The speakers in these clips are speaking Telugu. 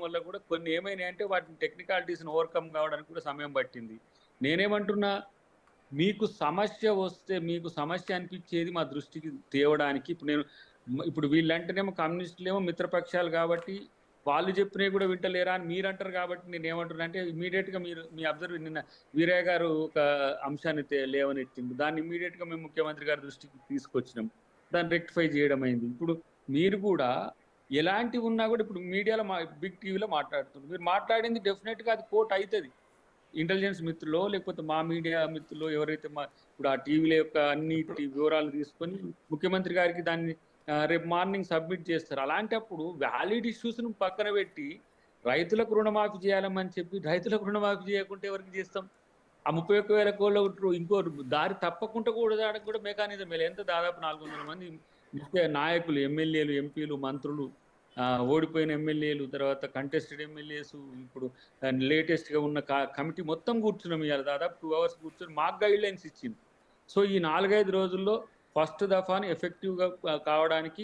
వల్ల కూడా కొన్ని ఏమైనాయి అంటే వాటిని టెక్నికాలిటీస్ని ఓవర్కమ్ కావడానికి కూడా సమయం పట్టింది. నేనేమంటున్నా, మీకు సమస్య వస్తే మీకు సమస్య అనిపించేది మా దృష్టికి తేవడానికి ఇప్పుడు వీళ్ళంటేనేమో కమ్యూనిస్టులేమో మిత్రపక్షాలు కాబట్టి వాళ్ళు చెప్పినవి కూడా వింటలేరా అని మీరు అంటారు. కాబట్టి నేను ఏమంటున్నా అంటే ఇమీడియట్గా మీరు మీ అబ్జర్వ్ నిన్న వీరయ్య గారు ఒక అంశాన్ని లేవనెత్తిండు. దాన్ని ఇమీడియట్గా మేము ముఖ్యమంత్రి గారి దృష్టికి తీసుకొచ్చినాం. దాన్ని రెక్టిఫై చేయడం అయింది. ఇప్పుడు మీరు కూడా ఎలాంటివి ఉన్నా కూడా ఇప్పుడు మీడియాలో బిగ్ టీవీలో మాట్లాడుతున్నారు. మీరు మాట్లాడింది డెఫినెట్గా అది కోట్ అవుతుంది. ఇంటెలిజెన్స్ మిత్రులో లేకపోతే మా మీడియా మిత్రులు ఎవరైతే ఇప్పుడు ఆ టీవీల యొక్క అన్ని వివరాలు తీసుకొని ముఖ్యమంత్రి గారికి దాన్ని రేపు మార్నింగ్ సబ్మిట్ చేస్తారు. అలాంటప్పుడు వ్యాలిడ్ ఇష్యూస్ను పక్కన పెట్టి రైతులకు రుణమాఫీ చేయాలని చెప్పి రైతులకు రుణమాఫీ చేయకుంటే ఎవరికి చేస్తాం? ఆ 31,000 కోట్ల ఇంకో దారి తప్పకుండా కూడా మెకానిజం ఎంత దాదాపు 400 మంది ముఖ్య నాయకులు, ఎమ్మెల్యేలు, ఎంపీలు, మంత్రులు, ఓడిపోయిన ఎమ్మెల్యేలు, తర్వాత కంటెస్టెడ్ ఎమ్మెల్యేస్, ఇప్పుడు లేటెస్ట్గా ఉన్న కమిటీ మొత్తం కూర్చున్నాం. ఇవాళ దాదాపు 2 hours కూర్చొని మాకు గైడ్ లైన్స్ ఇచ్చింది. సో ఈ 4-5 రోజుల్లో ఫస్ట్ దఫాని ఎఫెక్టివ్గా కావడానికి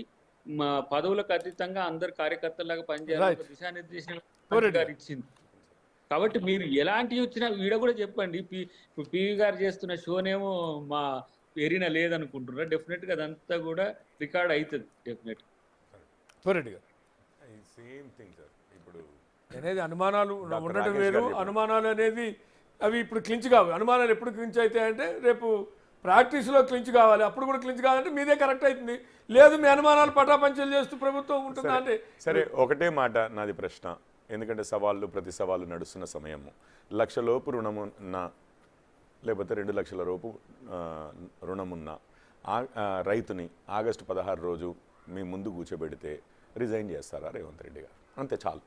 పదవులకు అతీతంగా అందరు కార్యకర్తలాగా పనిచేయాలని దిశానిర్దేశం గారు ఇచ్చింది. కాబట్టి మీరు ఎలాంటివి వచ్చినా వీడ కూడా చెప్పండి. ఇప్పుడు పివి గారు చేస్తున్న షోనేమో మా ఎరినా లేదనుకుంటున్నారు. డెఫినెట్గా అదంతా కూడా రికార్డ్ అవుతుంది. డెఫినెట్గా సేమ్ థింగ్ సార్. ఇప్పుడు అనేది అనుమానాలు ఉండటం వేరు, అనుమానాలు అనేది అవి ఇప్పుడు క్లించ్ కావు. అనుమానాలు ఎప్పుడు క్లించ్ అవుతాయంటే రేపు ప్రాక్టీస్లో క్లించ్ కావాలి. అప్పుడు కూడా క్లించ్ కావాలంటే మీదే కరెక్ట్ అవుతుంది. లేదు మీ అనుమానాలు పటాపంచలు చేస్తూ ప్రభుత్వం ఉంటుందా అంటే సరే. ఒకటే మాట నాది ప్రశ్న, ఎందుకంటే సవాళ్ళు ప్రతి సవాళ్ళు నడుస్తున్న సమయము. 1,00,000 లోపు రుణమున్నా లేకపోతే 2 లక్షల లోపు రుణమున్నా రైతుని ఆగస్టు 16 రోజు మీ ముందు కూర్చోబెడితే రిజైన్ చేస్తారా రేవంత్ రెడ్డి గారు? అంతే, చాలు.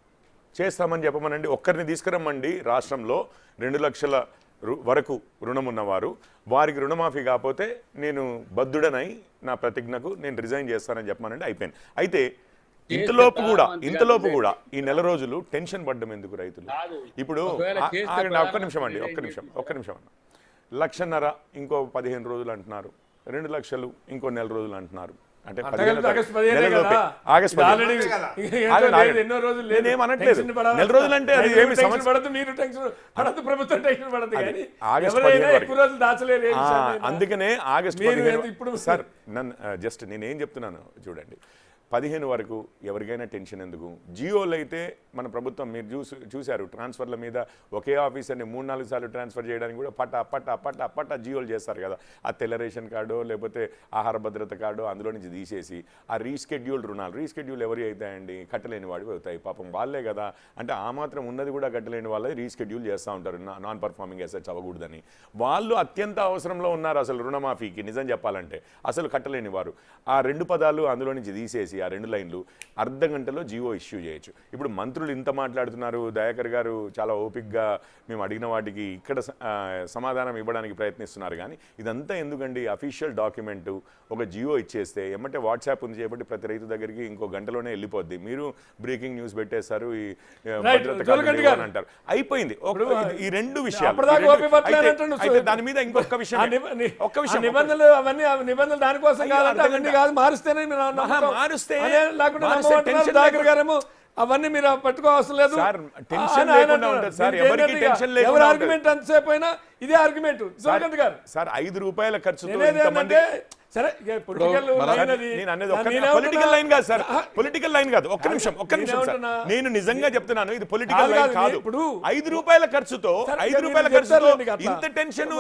చేస్తామని చెప్పమనండి. ఒక్కరిని తీసుకురమ్మండి. రాష్ట్రంలో 2 లక్షల వరకు రుణం ఉన్నవారు, వారికి రుణమాఫీ కాకపోతే నేను బద్దుడనై నా ప్రతిజ్ఞకు నేను రిజైన్ చేస్తానని చెప్పమనండి. అయిపోయింది. అయితే ఇంతలోపు కూడా ఈ నెల రోజులు టెన్షన్ పడ్డం ఎందుకు రైతులు? ఇప్పుడు ఒక్క నిమిషం అండి, ఒక్క నిమిషం అన్న. 1,50,000 ఇంకో 15 రోజులు అంటున్నారు, 2 లక్షలు ఇంకో నెల రోజులు అంటున్నారు. అంటే నేనేమనట్లేదు, నెల రోజులు అంటే అది ఏమి అందుకనే ఆగస్టు 15 సార్. జస్ట్ నేనేం చెప్తున్నాను చూడండి, 15 వరకు ఎవరికైనా టెన్షన్ ఎందుకు? జియోలు అయితే మన ప్రభుత్వం మీరు చూశారు, ట్రాన్స్ఫర్ల మీద ఒకే ఆఫీసర్ని 3-4 సార్లు ట్రాన్స్ఫర్ చేయడానికి కూడా పట్ట జియోలు చేస్తారు కదా. ఆ తెల్ల రేషన్ కార్డు లేకపోతే ఆహార భద్రత కార్డు అందులో నుంచి తీసేసి ఆ రీస్కెడ్యూల్డ్ రుణాలు, రీస్కెడ్యూల్ ఎవరి అవుతాయండి? కట్టలేని వాడివి అవుతాయి. పాపం వాళ్ళే కదా. అంటే ఆ మాత్రం ఉన్నది కూడా కట్టలేని వాళ్ళది రీస్కెడ్యూల్ చేస్తూ ఉంటారు, నాన్ పర్ఫార్మింగ్ అసెట్స్ అవ్వకూడదని. వాళ్ళు అత్యంత అవసరంలో ఉన్నారు అసలు రుణమాఫీకి. నిజం చెప్పాలంటే అసలు కట్టలేని వారు. ఆ 2 పదాలు అందులో నుంచి తీసేసి ఆ 2 లైన్లు అర్ధగంటలో జియో ఇష్యూ చేయొచ్చు. ఇప్పుడు మంత్రులు ఇంత మాట్లాడుతున్నారు, దయాకర్ గారు చాలా ఓపిక్గా మేము అడిగిన వాటికి ఇక్కడ సమాధానం ఇవ్వడానికి ప్రయత్నిస్తున్నారు. కానీ ఇదంతా ఎందుకండి? అఫీషియల్ డాక్యుమెంటు ఒక జియో ఇచ్చేస్తే ఎమ్మటే వాట్సాప్ ఉంది చేయబట్టి ప్రతి రైతు దగ్గరికి ఇంకో గంటలోనే వెళ్ళిపోద్ది. మీరు బ్రేకింగ్ న్యూస్ పెట్టేస్తారు, ఈ భద్రత అంటారు, అయిపోయింది. ఈ 2 విషయాలు. అయితే దాని మీద ఇంకొక విషయం, నిబంధనలు అవన్నీ నిబంధనలు దానికోసం కాదు, మారుస్తేనే అవన్నీ మీరు పట్టుకోవాల్సిన లేదు. ఎవరి ఆర్గ్యుమెంట్ అంతసేపు అయినా ఇదే ఆర్గ్యుమెంట్. జోల్కండ్ గారు సార్ 5 రూపాయల ఖర్చుతో సరే, పొలిటికల్ లైన్ కాదు సార్, పొలిటికల్ లైన్ కాదు. ఒక్క నిమిషం సార్, నేను నిజంగా చెప్తున్నాను, ఇది పొలిటికల్ లైన్ కాదు. 5 రూపాయల ఖర్చుతో ఇంత టెన్షన్